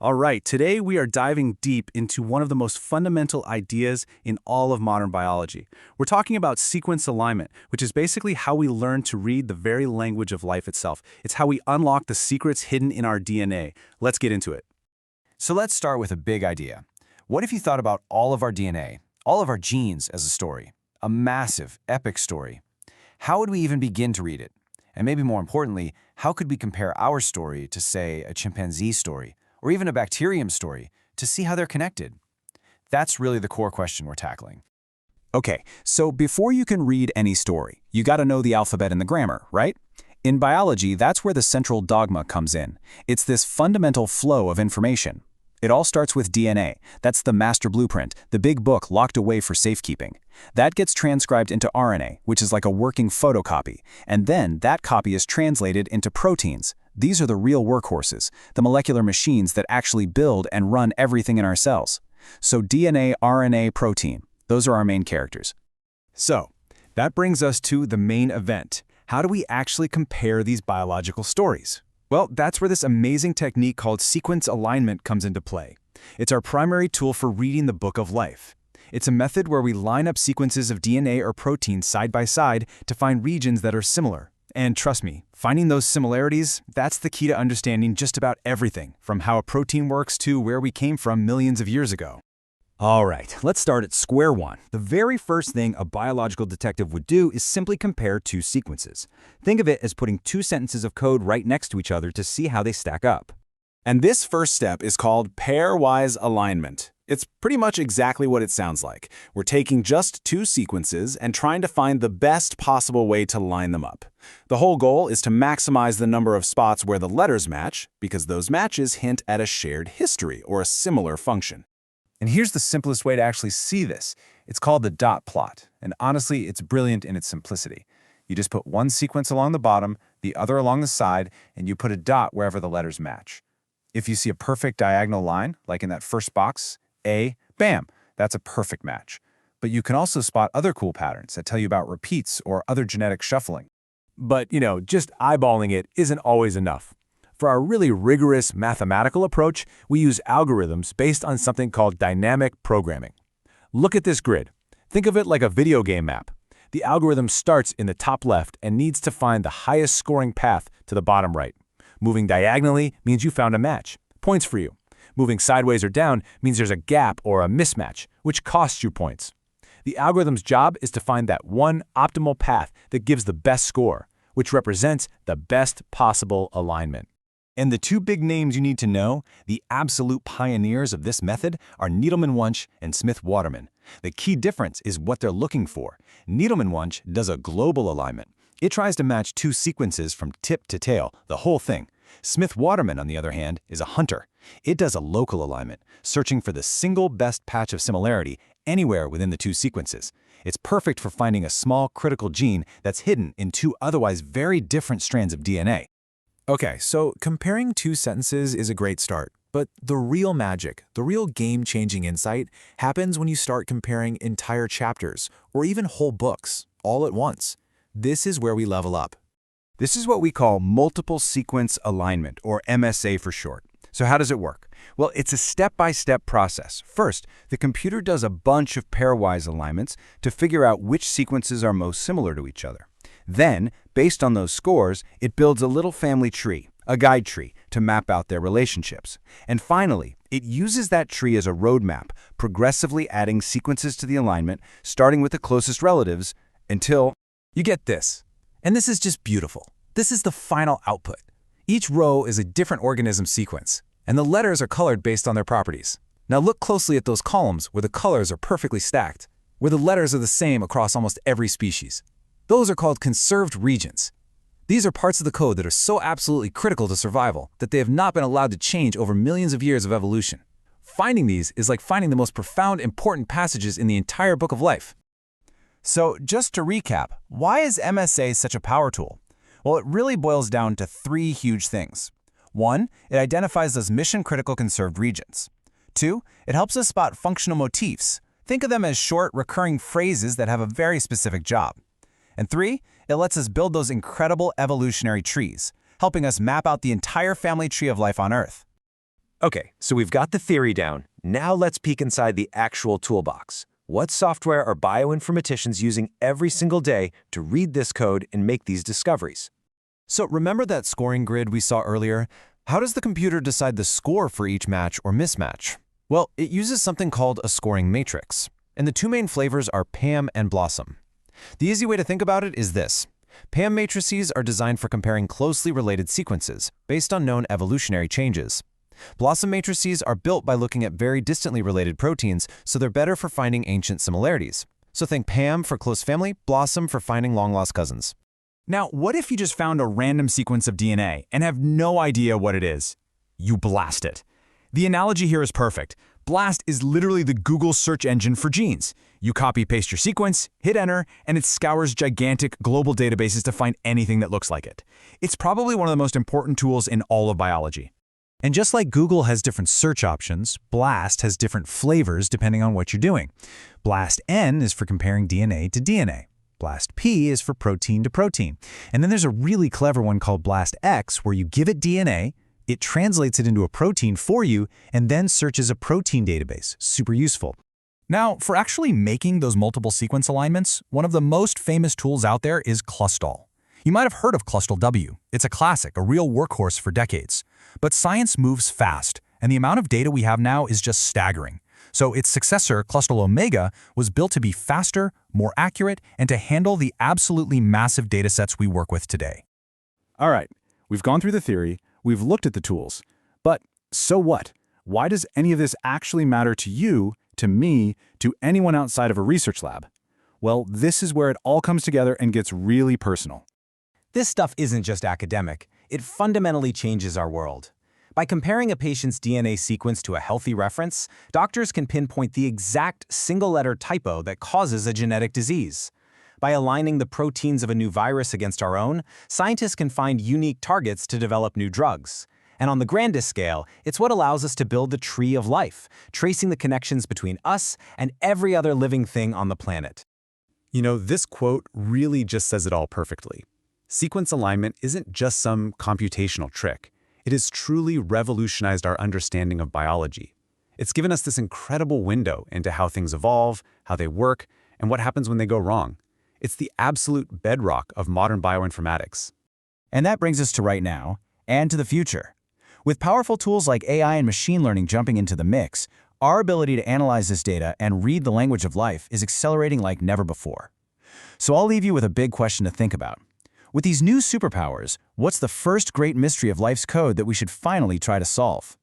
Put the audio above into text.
All right, today we are diving deep into one of the most fundamental ideas in all of modern biology. We're talking about sequence alignment, which is basically how we learn to read the very language of life itself. It's how we unlock the secrets hidden in our DNA. Let's get into it. So let's start with a big idea. What if you thought about all of our DNA, all of our genes as a story? A massive, epic story. How would we even begin to read it? And maybe more importantly, how could we compare our story to, say, a chimpanzee story, or even a bacterium story, to see how they're connected? That's really the core question we're tackling. Okay, so before you can read any story, you gotta know the alphabet and the grammar, right? In biology, that's where the central dogma comes in. It's this fundamental flow of information. It all starts with DNA. That's the master blueprint, the big book locked away for safekeeping. That gets transcribed into RNA, which is like a working photocopy, and then that copy is translated into proteins. These are the real workhorses, the molecular machines that actually build and run everything in our cells. So DNA, RNA, protein, those are our main characters. So, that brings us to the main event. How do we actually compare these biological stories? Well, that's where this amazing technique called sequence alignment comes into play. It's our primary tool for reading the book of life. It's a method where we line up sequences of DNA or proteins side by side to find regions that are similar. And trust me, finding those similarities, that's the key to understanding just about everything, from how a protein works to where we came from millions of years ago. All right, let's start at square one. The very first thing a biological detective would do is simply compare two sequences. Think of it as putting two sentences of code right next to each other to see how they stack up. And this first step is called pairwise alignment. It's pretty much exactly what it sounds like. We're taking just two sequences and trying to find the best possible way to line them up. The whole goal is to maximize the number of spots where the letters match, because those matches hint at a shared history or a similar function. And here's the simplest way to actually see this. It's called the dot plot, and honestly, it's brilliant in its simplicity. You just put one sequence along the bottom, the other along the side, and you put a dot wherever the letters match. If you see a perfect diagonal line, like in that first box, A, bam, that's a perfect match. But you can also spot other cool patterns that tell you about repeats or other genetic shuffling. But, just eyeballing it isn't always enough. For our really rigorous mathematical approach, we use algorithms based on something called dynamic programming. Look at this grid. Think of it like a video game map. The algorithm starts in the top left and needs to find the highest scoring path to the bottom right. Moving diagonally means you found a match. Points for you. Moving sideways or down means there's a gap or a mismatch, which costs you points. The algorithm's job is to find that one optimal path that gives the best score, which represents the best possible alignment. And the two big names you need to know, the absolute pioneers of this method, are Needleman Wunsch and Waterman. The key difference is what they're looking for. Needleman Wunsch does a global alignment. It tries to match two sequences from tip to tail, the whole thing. Waterman, on the other hand, is a hunter. It does a local alignment, searching for the single best patch of similarity anywhere within the two sequences. It's perfect for finding a small critical gene that's hidden in two otherwise very different strands of DNA. Okay, so comparing two sentences is a great start, but the real magic, the real game-changing insight happens when you start comparing entire chapters or even whole books all at once. This is where we level up. This is what we call multiple sequence alignment, or MSA for short. So how does it work? Well, it's a step-by-step process. First, the computer does a bunch of pairwise alignments to figure out which sequences are most similar to each other. Then, based on those scores, it builds a little family tree, a guide tree, to map out their relationships. And finally, it uses that tree as a roadmap, progressively adding sequences to the alignment, starting with the closest relatives, until You get this. And this is just beautiful. This is the final output. Each row is a different organism sequence, and the letters are colored based on their properties. Now look closely at those columns where the colors are perfectly stacked, where the letters are the same across almost every species. Those are called conserved regions. These are parts of the code that are so absolutely critical to survival that they have not been allowed to change over millions of years of evolution. Finding these is like finding the most profound, important passages in the entire book of life. So, just to recap, why is MSA such a power tool? Well, it really boils down to three huge things. 1, it identifies those mission-critical conserved regions. 2, it helps us spot functional motifs. Think of them as short, recurring phrases that have a very specific job. And 3, it lets us build those incredible evolutionary trees, helping us map out the entire family tree of life on Earth. Okay, so we've got the theory down. Now let's peek inside the actual toolbox. What software are bioinformaticians using every single day to read this code and make these discoveries? So remember that scoring grid we saw earlier? How does the computer decide the score for each match or mismatch? Well, it uses something called a scoring matrix. And the two main flavors are PAM and BLOSSOM. The easy way to think about it is this. PAM matrices are designed for comparing closely related sequences based on known evolutionary changes. BLOSSOM matrices are built by looking at very distantly related proteins, so they're better for finding ancient similarities. So think PAM for close family, BLOSSOM for finding long-lost cousins. Now, what if you just found a random sequence of DNA and have no idea what it is? You blast it. The analogy here is perfect. BLAST is literally the Google search engine for genes. You copy-paste your sequence, hit enter, and it scours gigantic global databases to find anything that looks like it. It's probably one of the most important tools in all of biology. And just like Google has different search options, BLAST has different flavors depending on what you're doing. BLAST-N is for comparing DNA to DNA. BLAST-P is for protein to protein. And then there's a really clever one called BLAST-X where you give it DNA, it translates it into a protein for you, and then searches a protein database. Super useful. Now, for actually making those multiple sequence alignments, one of the most famous tools out there is Clustal. You might have heard of Clustal W. It's a classic, a real workhorse for decades. But science moves fast, and the amount of data we have now is just staggering. So its successor, Clustal Omega, was built to be faster, more accurate, and to handle the absolutely massive datasets we work with today. All right, we've gone through the theory, we've looked at the tools. But so what? Why does any of this actually matter to you, to me, to anyone outside of a research lab? Well, this is where it all comes together and gets really personal. This stuff isn't just academic. It fundamentally changes our world. By comparing a patient's DNA sequence to a healthy reference, doctors can pinpoint the exact single-letter typo that causes a genetic disease. By aligning the proteins of a new virus against our own, scientists can find unique targets to develop new drugs. And on the grandest scale, it's what allows us to build the tree of life, tracing the connections between us and every other living thing on the planet. You know, this quote really just says it all perfectly. Sequence alignment isn't just some computational trick. It has truly revolutionized our understanding of biology. It's given us this incredible window into how things evolve, how they work, and what happens when they go wrong. It's the absolute bedrock of modern bioinformatics. And that brings us to right now, and to the future. With powerful tools like AI and machine learning jumping into the mix, our ability to analyze this data and read the language of life is accelerating like never before. So I'll leave you with a big question to think about. With these new superpowers, what's the first great mystery of life's code that we should finally try to solve?